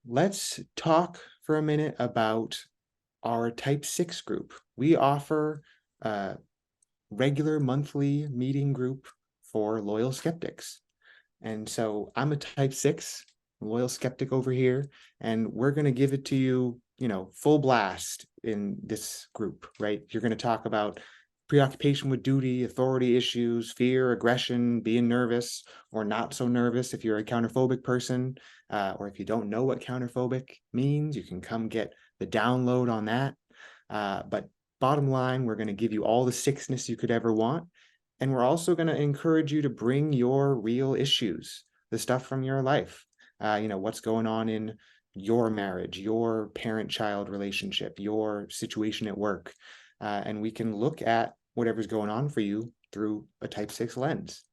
let's talk for a minute about our type 6 group. We offer a regular monthly meeting group for loyal skeptics. And so I'm a type 6 loyal skeptic over here, and we're going to give it to you, full blast in this group, right? You're going to talk about preoccupation with duty, authority issues, fear, aggression, being nervous or not so nervous if you're a counterphobic person, or if you don't know what counterphobic means, you can come get the download on that. But bottom line, we're going to give you all the sickness you could ever want. And we're also going to encourage you to bring your real issues, the stuff from your life, what's going on in your marriage, your parent-child relationship, your situation at work. And we can look at whatever's going on for you through a type 6 lens.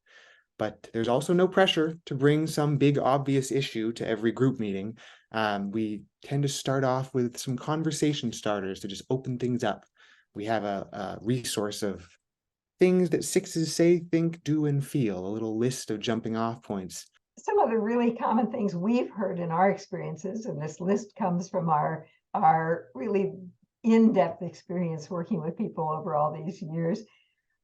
But there's also no pressure to bring some big obvious issue to every group meeting. We tend to start off with some conversation starters to just open things up. We have a resource of things that 6s say, think, do, and feel, a little list of jumping off points. Some of the really common things we've heard in our experiences, and this list comes from our really in-depth experience working with people over all these years.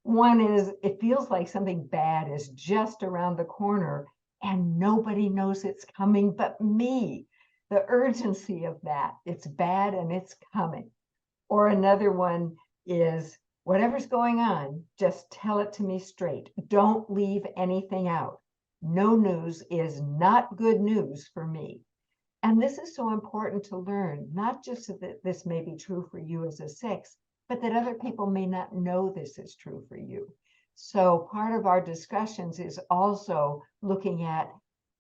One is, it feels like something bad is just around the corner and nobody knows it's coming but me. The urgency of that, it's bad and it's coming. Or another one is, whatever's going on, just tell it to me straight. Don't leave anything out. No news is not good news for me. And this is so important to learn, not just that this may be true for you as a 6, but that other people may not know this is true for you. So part of our discussions is also looking at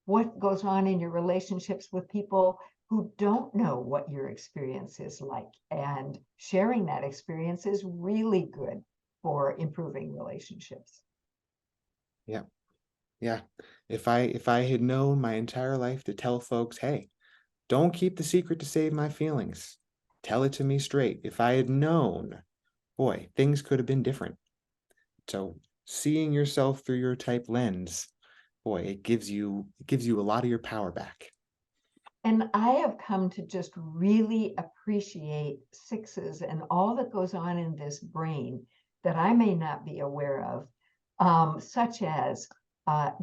what goes on in your relationships with people who don't know what your experience is like. And sharing that experience is really good for improving relationships. Yeah. Yeah. If I had known my entire life to tell folks, hey, don't keep the secret to save my feelings. Tell it to me straight. If I had known, boy, things could have been different. So seeing yourself through your type lens, boy, it gives you a lot of your power back. And I have come to just really appreciate 6s and all that goes on in this brain that I may not be aware of, such as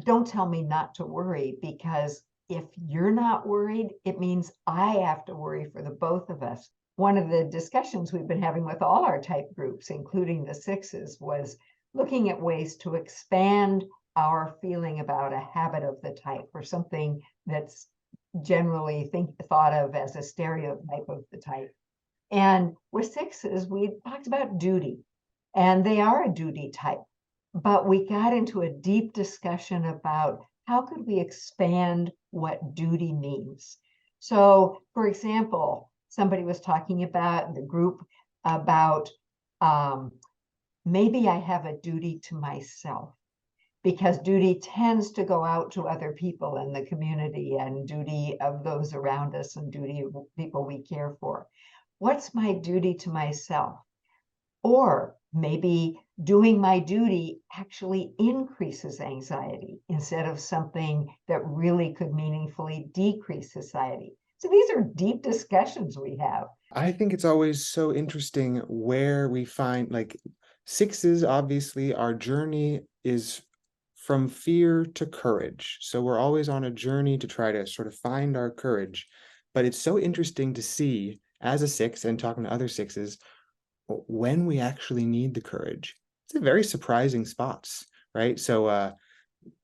don't tell me not to worry, because if you're not worried, it means I have to worry for the both of us. One of the discussions we've been having with all our type groups, including the 6s, was looking at ways to expand our feeling about a habit of the type, or something that's generally thought of as a stereotype of the type. And with 6s, we talked about duty, and they are a duty type. But we got into a deep discussion about how could we expand what duty means. So, for example, somebody was talking about the group about maybe I have a duty to myself, because duty tends to go out to other people in the community, and duty of those around us, and duty of people we care for. What's my duty to myself? Or maybe doing my duty actually increases anxiety instead of something that really could meaningfully decrease society. So these are deep discussions we have. I think it's always so interesting where we find, like, 6s, obviously, our journey is from fear to courage. So we're always on a journey to try to sort of find our courage. But it's so interesting to see as a 6 and talking to other 6s when we actually need the courage. It's a very surprising spots, right? So, I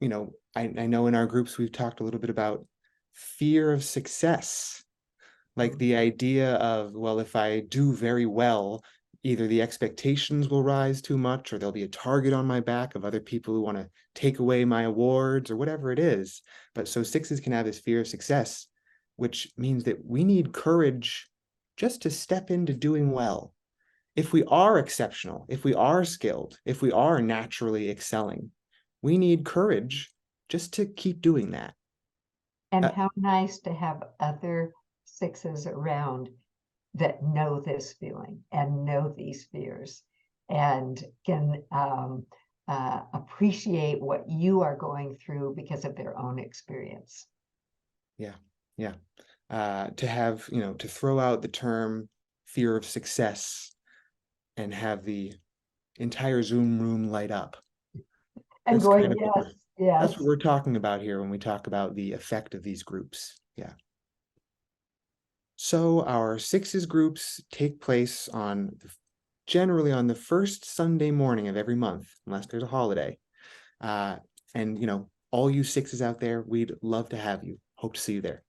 know in our groups we've talked a little bit about fear of success, like the idea of, well, if I do very well, either the expectations will rise too much, or there'll be a target on my back of other people who want to take away my awards or whatever it is. But so 6s can have this fear of success, which means that we need courage just to step into doing well. If we are exceptional, if we are skilled, if we are naturally excelling, we need courage just to keep doing that. And Uh, how nice to have other 6s around that know this feeling and know these fears, and can appreciate what you are going through because of their own experience. yeah, yeah. to have, to throw out the term fear of success and have the entire Zoom room light up. And That's kind going, of yes, that's what yes. we're talking about here when we talk about the effect of these groups. Yeah. So our sixes groups take place generally on the first Sunday morning of every month, unless there's a holiday. And all you sixes out there, we'd love to have you. Hope to see you there.